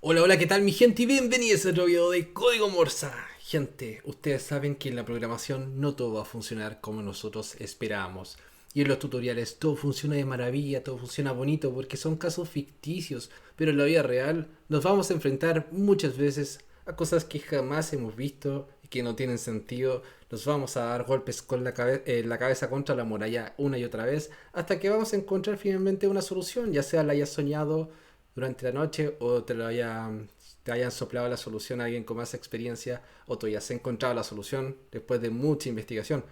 Hola, hola, ¿qué tal mi gente? Y bienvenidos a otro video de Código Morsa. Gente, ustedes saben que en la programación no todo va a funcionar como nosotros esperábamos. Y en los tutoriales todo funciona de maravilla, todo funciona bonito porque son casos ficticios. Pero en la vida real nos vamos a enfrentar muchas veces a cosas que jamás hemos visto y que no tienen sentido. Nos vamos a dar golpes con la cabeza contra la muralla una y otra vez hasta que vamos a encontrar finalmente una solución, ya sea la hayas soñado durante la noche o te hayan soplado la solución a alguien con más experiencia o tú ya has encontrado la solución después de mucha investigación.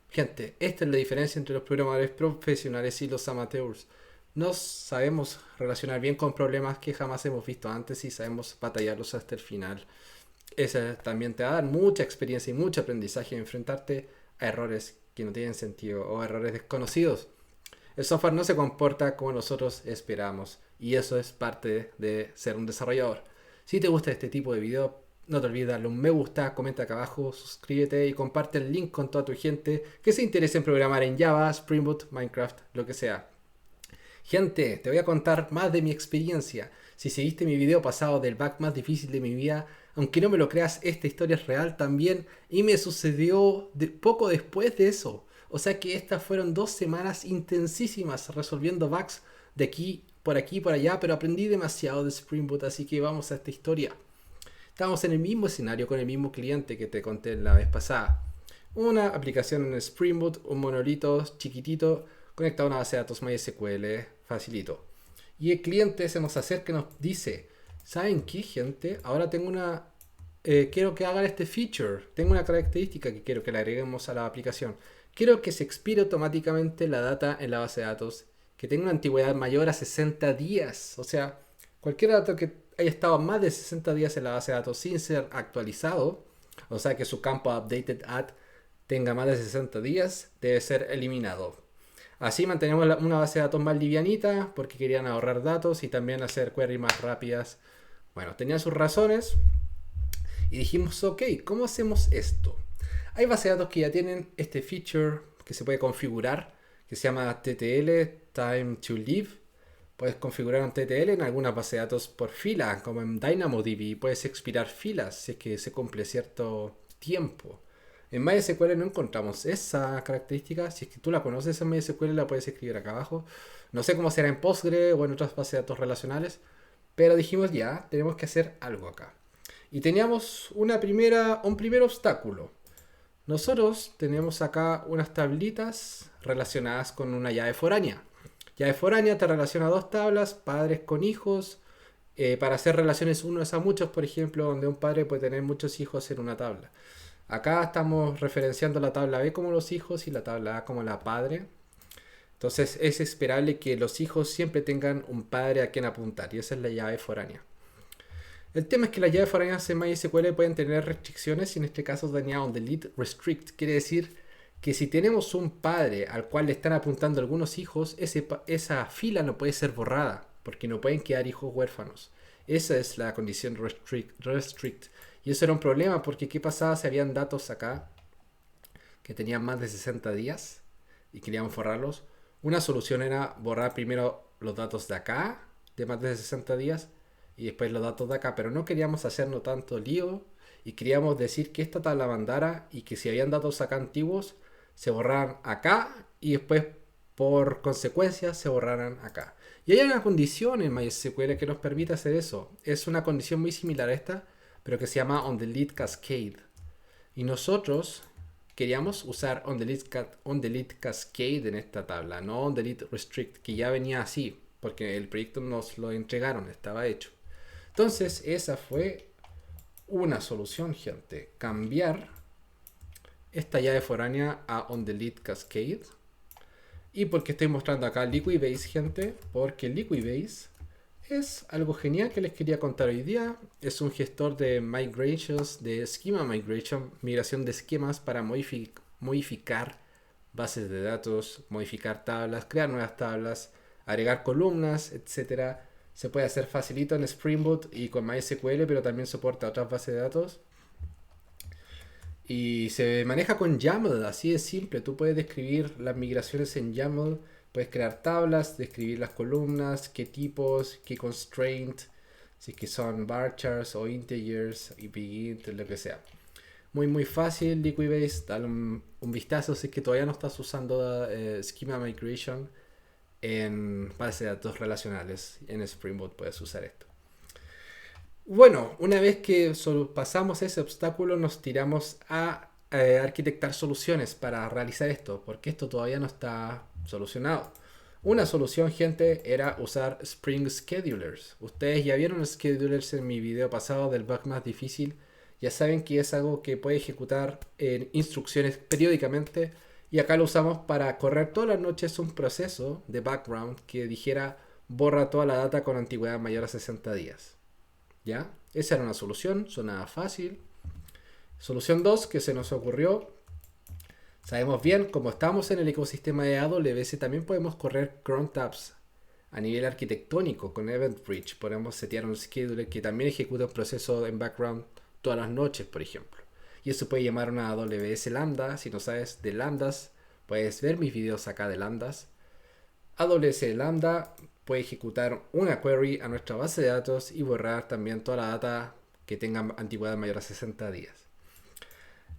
Gente, esta es la diferencia entre los programadores profesionales y los amateurs. Nos sabemos relacionar bien con problemas que jamás hemos visto antes y sabemos batallarlos hasta el final. Eso también te va a dar mucha experiencia y mucho aprendizaje en enfrentarte a errores que no tienen sentido o errores desconocidos. El software no se comporta como nosotros esperamos y eso es parte de ser un desarrollador. Si te gusta este tipo de video, no te olvides darle un me gusta, comenta acá abajo, suscríbete y comparte el link con toda tu gente que se interese en programar en Java, Spring Boot, Minecraft, lo que sea. Gente, te voy a contar más de mi experiencia. Si seguiste mi video pasado del bug más difícil de mi vida, aunque no me lo creas, esta historia es real también y me sucedió poco después de eso. O sea que estas fueron 2 semanas intensísimas resolviendo bugs de aquí, por allá, pero aprendí demasiado de Spring Boot, así que vamos a esta historia. Estamos en el mismo escenario con el mismo cliente que te conté la vez pasada. Una aplicación en Spring Boot, un monolito chiquitito conectado a una base de datos MySQL, facilito. Y el cliente se nos acerca y nos dice, ¿saben qué, gente? Ahora tengo quiero que hagan este feature. Tengo una característica que quiero que le agreguemos a la aplicación. Quiero que se expire automáticamente la data en la base de datos, que tenga una antigüedad mayor a 60 días. O sea, cualquier dato que haya estado más de 60 días en la base de datos sin ser actualizado, o sea que su campo updated at tenga más de 60 días, debe ser eliminado. Así mantenemos una base de datos más livianita porque querían ahorrar datos y también hacer queries más rápidas. Bueno, tenían sus razones y dijimos, ok, ¿cómo hacemos esto? Hay bases de datos que ya tienen este feature que se puede configurar, que se llama TTL, Time to Live. Puedes configurar un TTL en algunas bases de datos por fila, como en DynamoDB. Puedes expirar filas si es que se cumple cierto tiempo. En MySQL no encontramos esa característica. Si es que tú la conoces en MySQL, la puedes escribir acá abajo. No sé cómo será en Postgre o en otras bases de datos relacionales, pero dijimos ya, tenemos que hacer algo acá. Y teníamos un primer obstáculo. Nosotros tenemos acá unas tablitas relacionadas con una llave foránea. Llave foránea te relaciona dos tablas, padres con hijos, para hacer relaciones unos a muchos, por ejemplo, donde un padre puede tener muchos hijos en una tabla. Acá estamos referenciando la tabla B como los hijos y la tabla A como la padre. Entonces es esperable que los hijos siempre tengan un padre a quien apuntar y esa es la llave foránea. El tema es que las llaves foráneas en MySQL pueden tener restricciones y en este caso tenía un delete restrict. Quiere decir que si tenemos un padre al cual le están apuntando algunos hijos, esa fila no puede ser borrada porque no pueden quedar hijos huérfanos. Esa es la condición restrict. Y eso era un problema porque ¿qué pasaba si habían datos acá que tenían más de 60 días y queríamos borrarlos? Una solución era borrar primero los datos de acá de más de 60 días y después los datos de acá, pero no queríamos hacernos tanto lío y queríamos decir que esta tabla mandara y que si habían datos acá antiguos se borraran acá y después por consecuencia se borraran acá. Y hay una condición en MySQL que nos permite hacer eso. Es una condición muy similar a esta, pero que se llama onDeleteCascade. Y nosotros queríamos usar onDeleteCascade en esta tabla, no onDeleteRestrict, que ya venía así, porque el proyecto nos lo entregaron, estaba hecho. Entonces, esa fue una solución, gente. Cambiar esta llave foránea a onDeleteCascade. ¿Y por qué estoy mostrando acá Liquibase, gente? Porque Liquibase es algo genial que les quería contar hoy día. Es un gestor de migrations, de schema migration, migración de esquemas para modificar bases de datos, modificar tablas, crear nuevas tablas, agregar columnas, etcétera. Se puede hacer facilito en Spring Boot y con MySQL, pero también soporta otras bases de datos. Y se maneja con YAML, así de simple. Tú puedes describir las migraciones en YAML, puedes crear tablas, describir las columnas, qué tipos, qué constraint, Si es que son varchars o integers y begin, lo que sea. Muy fácil, Liquibase, dale un vistazo si es que todavía no estás usando Schema Migration en base de datos relacionales. En Spring Boot puedes usar esto. Bueno, una vez que pasamos ese obstáculo, nos tiramos a arquitectar soluciones para realizar esto, porque esto todavía no está solucionado. Una solución, gente, era usar Spring Schedulers. Ustedes ya vieron los schedulers en mi video pasado del bug más difícil. Ya saben que es algo que puede ejecutar en instrucciones periódicamente. Y acá lo usamos para correr todas las noches un proceso de background que dijera borra toda la data con antigüedad mayor a 60 días. ¿Ya? Esa era una solución, sonaba fácil. Solución 2 que se nos ocurrió. Sabemos bien, como estamos en el ecosistema de AWS, también podemos correr cron tabs a nivel arquitectónico con Event Bridge. Podemos setear un scheduler que también ejecuta un proceso en background todas las noches, por ejemplo. Y eso puede llamar una AWS Lambda. Si no sabes de lambdas, puedes ver mis videos acá de lambdas. AWS Lambda puede ejecutar una query a nuestra base de datos y borrar también toda la data que tenga antigüedad mayor a 60 días.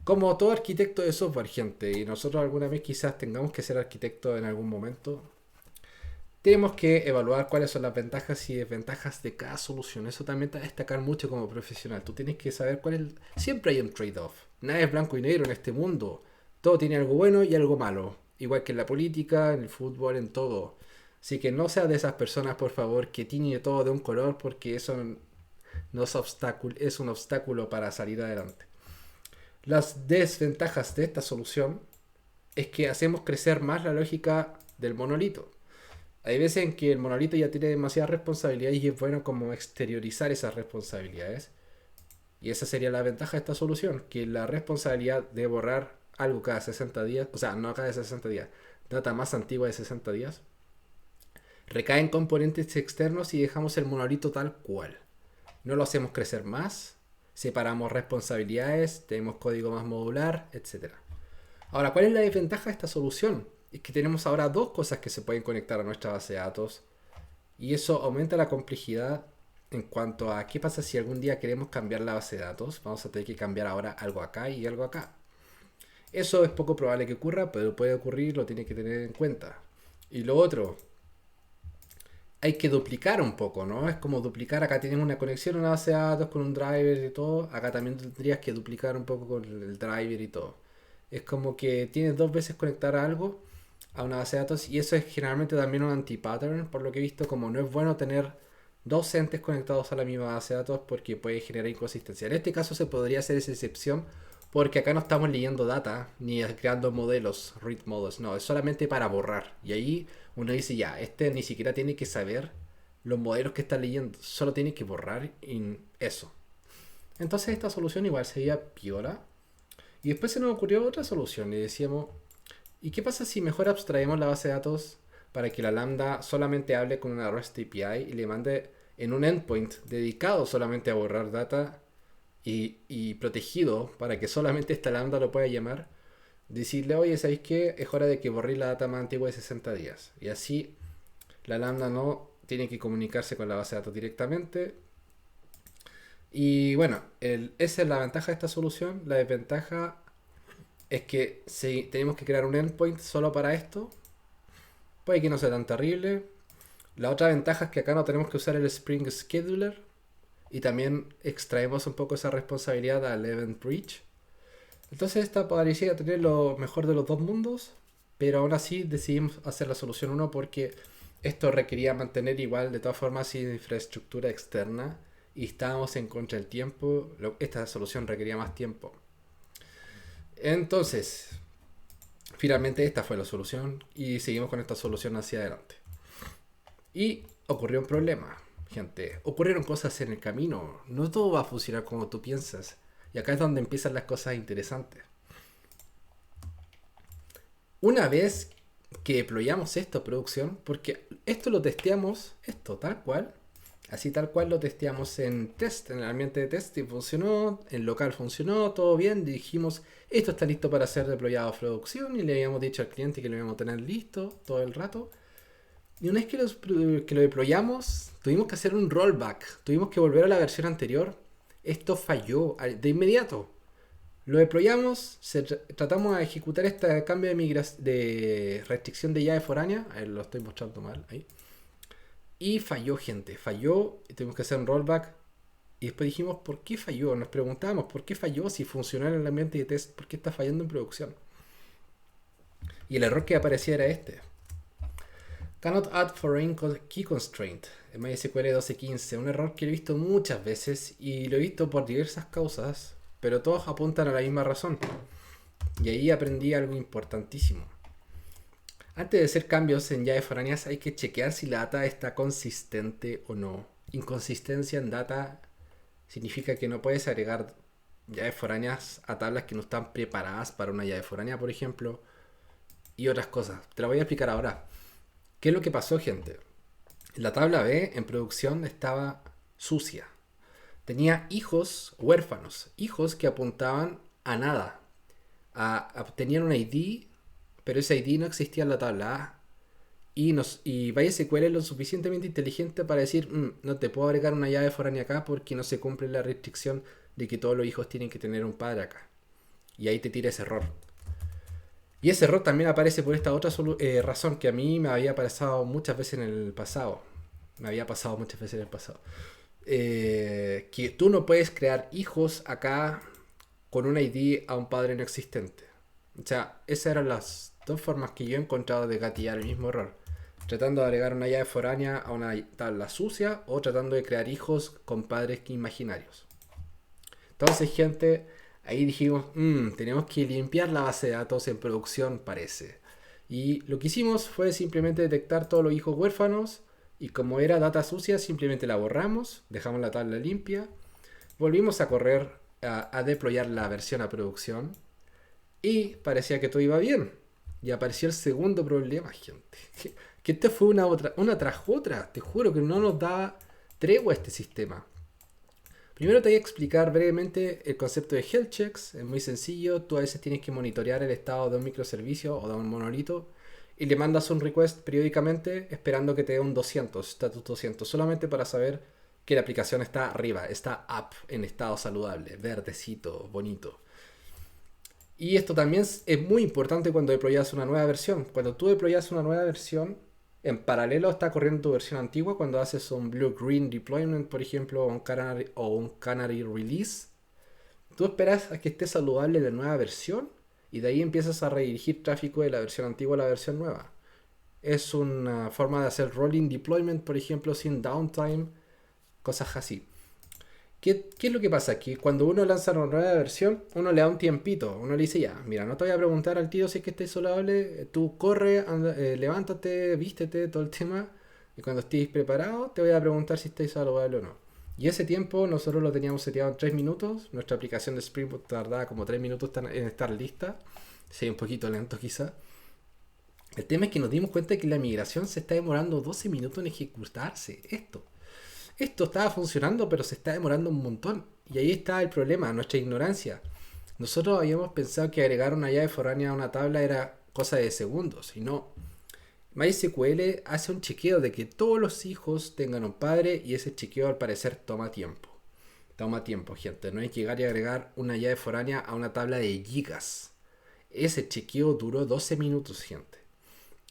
Como todo arquitecto de software, gente, y nosotros alguna vez quizás tengamos que ser arquitectos en algún momento, tenemos que evaluar cuáles son las ventajas y desventajas de cada solución. Eso también te va a destacar mucho como profesional. Tú tienes que saber cuál es... Siempre hay un trade-off. Nada es blanco y negro en este mundo. Todo tiene algo bueno y algo malo. Igual que en la política, en el fútbol, en todo. Así que no seas de esas personas, por favor, que tiñe todo de un color, porque eso no es un obstáculo para salir adelante. Las desventajas de esta solución es que hacemos crecer más la lógica del monolito. Hay veces en que el monolito ya tiene demasiadas responsabilidades y es bueno como exteriorizar esas responsabilidades. Y esa sería la ventaja de esta solución, que la responsabilidad de borrar algo cada 60 días, o sea, no cada 60 días, data más antigua de 60 días, recae en componentes externos y dejamos el monolito tal cual. No lo hacemos crecer más, separamos responsabilidades, tenemos código más modular, etc. Ahora, ¿cuál es la desventaja de esta solución? Es que tenemos ahora dos cosas que se pueden conectar a nuestra base de datos y eso aumenta la complejidad en cuanto a qué pasa si algún día queremos cambiar la base de datos. Vamos a tener que cambiar ahora algo acá y algo acá. Eso es poco probable que ocurra, pero puede ocurrir, lo tiene que tener en cuenta. Y lo otro, hay que duplicar un poco, ¿no? Es como duplicar, acá tienes una conexión a una base de datos con un driver y todo, acá también tendrías que duplicar un poco con el driver y todo. Es como que tienes dos veces conectar a algo a una base de datos y eso es generalmente también un anti-pattern, por lo que he visto, como no es bueno tener dos entes conectados a la misma base de datos porque puede generar inconsistencia. En este caso se podría hacer esa excepción porque acá no estamos leyendo data ni creando modelos, read models, no, es solamente para borrar. Y ahí uno dice ya, este ni siquiera tiene que saber los modelos que está leyendo, solo tiene que borrar eso. Entonces esta solución igual sería piola. Y después se nos ocurrió otra solución y decíamos, ¿y qué pasa si mejor abstraemos la base de datos para que la lambda solamente hable con una REST API y le mande en un endpoint dedicado solamente a borrar data y protegido para que solamente esta lambda lo pueda llamar? Decirle, oye, ¿sabéis qué? Es hora de que borréis la data más antigua de 60 días. Y así la lambda no tiene que comunicarse con la base de datos directamente. Y bueno, esa es la ventaja de esta solución. La desventaja es que si tenemos que crear un endpoint solo para esto, puede que no sea tan terrible. La otra ventaja es que acá no tenemos que usar el Spring Scheduler y también extraemos un poco esa responsabilidad al Event Bridge. Entonces esta parecía tener lo mejor de los dos mundos, pero aún así decidimos hacer la solución 1 porque esto requería mantener igual de todas formas infraestructura externa y estábamos en contra del tiempo. Esta solución requería más tiempo. Entonces, finalmente esta fue la solución y seguimos con esta solución hacia adelante. Y ocurrió un problema, gente. Ocurrieron cosas en el camino. No todo va a funcionar como tú piensas. Y acá es donde empiezan las cosas interesantes. Una vez que deployamos esto a producción, porque esto lo testeamos, esto tal cual, así tal cual lo testeamos en test, en el ambiente de test y funcionó, en local funcionó, todo bien, dijimos, esto está listo para ser deployado a producción y le habíamos dicho al cliente que lo íbamos a tener listo todo el rato. Y una vez que lo deployamos, tuvimos que hacer un rollback. Tuvimos que volver a la versión anterior. Esto falló de inmediato. Lo deployamos, tratamos de ejecutar este cambio de restricción de llave foránea. A ver, lo estoy mostrando mal ahí. Y falló, gente. Falló. Y tuvimos que hacer un rollback. Y después dijimos, ¿por qué falló? Nos preguntábamos, ¿por qué falló? Si funcionó en el ambiente de test, ¿por qué está fallando en producción? Y el error que aparecía era este. Cannot add foreign key constraint en MySQL 12.15. Un error que he visto muchas veces y lo he visto por diversas causas, pero todos apuntan a la misma razón. Y ahí aprendí algo importantísimo. Antes de hacer cambios en llaves foráneas hay que chequear si la data está consistente o no. Inconsistencia en data significa que no puedes agregar llaves foráneas a tablas que no están preparadas para una llave foránea, por ejemplo, y otras cosas. Te lo voy a explicar ahora. ¿Qué es lo que pasó, gente? La tabla B en producción estaba sucia. Tenía hijos huérfanos, hijos que apuntaban a nada. Tenían un ID, pero ese ID no existía en la tabla A. Y MySQL es lo suficientemente inteligente para decir, no te puedo agregar una llave foránea acá porque no se cumple la restricción de que todos los hijos tienen que tener un padre acá. Y ahí te tira ese error. Y ese error también aparece por esta otra razón que a mí me había pasado muchas veces en el pasado. Que tú no puedes crear hijos acá con un ID a un padre no existente. O sea, esas eran las dos formas que yo he encontrado de gatillar el mismo error. Tratando de agregar una llave foránea a una tabla sucia o tratando de crear hijos con padres imaginarios. Entonces, gente, ahí dijimos, tenemos que limpiar la base de datos en producción, parece. Y lo que hicimos fue simplemente detectar todos los hijos huérfanos y como era data sucia, simplemente la borramos, dejamos la tabla limpia, volvimos a correr a deployar la versión a producción y parecía que todo iba bien. Y apareció el segundo problema, gente. Que esta fue una tras otra. Te juro que no nos daba tregua este sistema. Primero te voy a explicar brevemente el concepto de health checks. Es muy sencillo. Tú a veces tienes que monitorear el estado de un microservicio o de un monolito y le mandas un request periódicamente esperando que te dé un 200, status 200, solamente para saber que la aplicación está arriba, está up, en estado saludable, verdecito, bonito. Y esto también es muy importante cuando deployas una nueva versión. Cuando tú deployas una nueva versión, en paralelo está corriendo tu versión antigua. Cuando haces un blue-green deployment, por ejemplo, o un canary release, tú esperas a que esté saludable la nueva versión y de ahí empiezas a redirigir tráfico de la versión antigua a la versión nueva. Es una forma de hacer rolling deployment, por ejemplo, sin downtime, cosas así. ¿Qué es lo que pasa aquí? Cuando uno lanza una nueva versión, uno le da un tiempito. Uno le dice, ya, mira, no te voy a preguntar al tiro si es que esté saludable. Tú corre, levántate, vístete, todo el tema. Y cuando estés preparado, te voy a preguntar si estáis saludable o no. Y ese tiempo nosotros lo teníamos seteado en 3 minutos. Nuestra aplicación de Spring Boot tardaba como 3 minutos en estar lista. Sí, un poquito lento quizá. El tema es que nos dimos cuenta de que la migración se está demorando 12 minutos en ejecutarse. Esto estaba funcionando, pero se está demorando un montón. Y ahí está el problema, nuestra ignorancia. Nosotros habíamos pensado que agregar una llave foránea a una tabla era cosa de segundos, y no. MySQL hace un chequeo de que todos los hijos tengan un padre y ese chequeo al parecer toma tiempo. Toma tiempo, gente. No hay que llegar y agregar una llave foránea a una tabla de gigas. Ese chequeo duró 12 minutos, gente.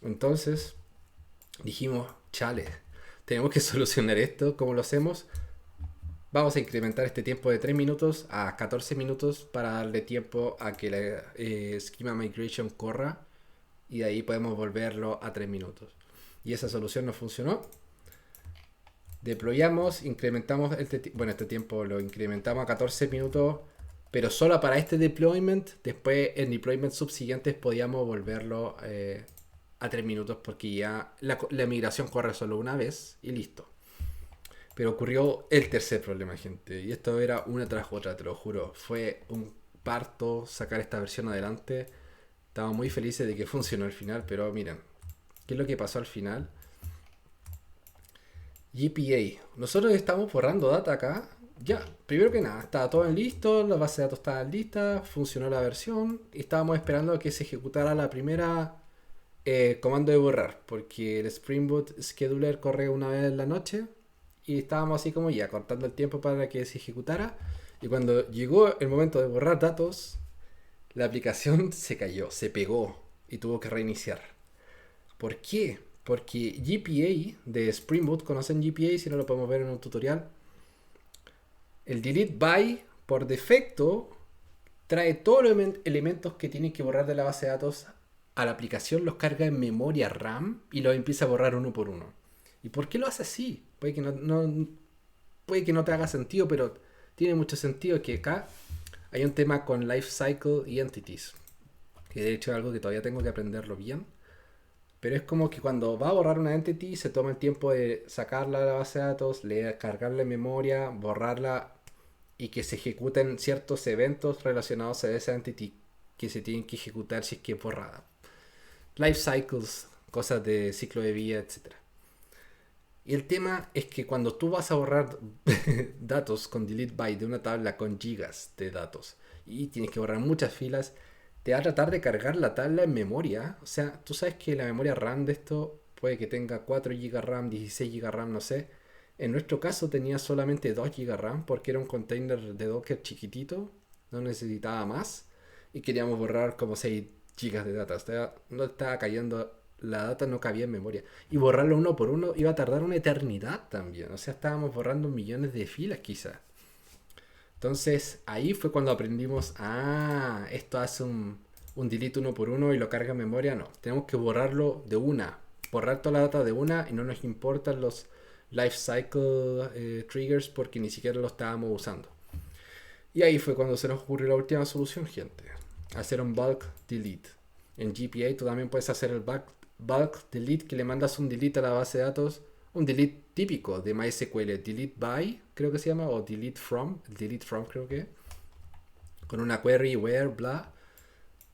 Entonces dijimos, chale, tenemos que solucionar esto. ¿Cómo lo hacemos? Vamos a incrementar este tiempo de 3 minutos a 14 minutos para darle tiempo a que la Schema Migration corra y de ahí podemos volverlo a 3 minutos. Y esa solución no funcionó. Deployamos, incrementamos este tiempo lo incrementamos a 14 minutos, pero solo para este deployment. Después en deployments subsiguientes podíamos volverlo a 3 minutos porque ya la migración corre solo una vez y listo. Pero ocurrió el tercer problema, gente. Y esto era una tras otra, te lo juro. Fue un parto sacar esta versión adelante. Estamos muy felices de que funcionó al final, pero miren, ¿qué es lo que pasó al final? GPA. Nosotros estamos borrando data acá. Ya, primero que nada, estaba todo listo, la base de datos estaba lista, funcionó la versión y estábamos esperando a que se ejecutara la primera comando de borrar, porque el Spring Boot Scheduler corre una vez en la noche y estábamos así como ya cortando el tiempo para que se ejecutara. Y cuando llegó el momento de borrar datos, la aplicación se cayó, se pegó y tuvo que reiniciar. ¿Por qué? Porque GPA de Spring Boot, ¿conocen GPA? Si no lo podemos ver en un tutorial. El delete by, por defecto, trae todos los elementos que tienen que borrar de la base de datos a la aplicación, los carga en memoria RAM y los empieza a borrar uno por uno. ¿Y por qué lo hace así? Puede que no te haga sentido, pero tiene mucho sentido que acá hay un tema con Lifecycle y Entities, que de hecho es algo que todavía tengo que aprenderlo bien. Pero es como que cuando va a borrar una entity, se toma el tiempo de sacarla de la base de datos, cargarla en memoria, borrarla y que se ejecuten ciertos eventos relacionados a esa entity que se tienen que ejecutar si es que es borrada. Life cycles, cosas de ciclo de vida, etc. Y el tema es que cuando tú vas a borrar datos con delete by de una tabla con gigas de datos y tienes que borrar muchas filas, te va a tratar de cargar la tabla en memoria. O sea, tú sabes que la memoria RAM de esto puede que tenga 4 GB RAM, 16 GB RAM, no sé. En nuestro caso tenía solamente 2 GB RAM porque era un container de Docker chiquitito, no necesitaba más y queríamos borrar como 6 GB de data. O sea, no estaba cayendo, la data no cabía en memoria. Y borrarlo uno por uno iba a tardar una eternidad también. O sea, estábamos borrando millones de filas quizás. Entonces ahí fue cuando aprendimos, esto hace un delete uno por uno y lo carga en memoria. No, tenemos que borrarlo de una, borrar toda la data de una y no nos importan los lifecycle triggers porque ni siquiera lo estábamos usando. Y ahí fue cuando se nos ocurrió la última solución, gente, hacer un bulk delete. En GPA tú también puedes hacer el bulk delete, que le mandas un delete a la base de datos, un delete típico de MySQL, delete by, creo que se llama, o delete from creo que, con una query, where, bla,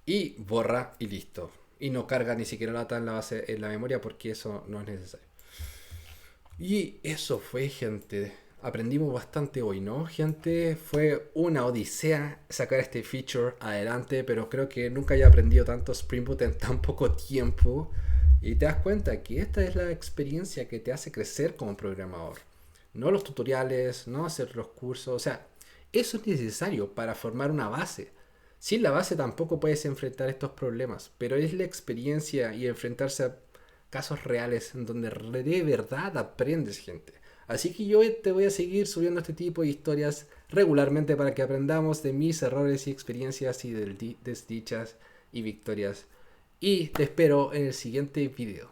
y borra y listo. Y no carga ni siquiera la data en la base, en la memoria, porque eso no es necesario. Y eso fue, gente. Aprendimos bastante hoy, ¿no, gente? Fue una odisea sacar este feature adelante, pero creo que nunca haya aprendido tanto Spring Boot en tan poco tiempo. Y te das cuenta que esta es la experiencia que te hace crecer como programador. No los tutoriales, no hacer los cursos. O sea, eso es necesario para formar una base. Sin la base tampoco puedes enfrentar estos problemas, pero es la experiencia y enfrentarse a casos reales en donde de verdad aprendes, gente. Así que yo te voy a seguir subiendo este tipo de historias regularmente para que aprendamos de mis errores y experiencias y de desdichas y victorias. Y te espero en el siguiente video.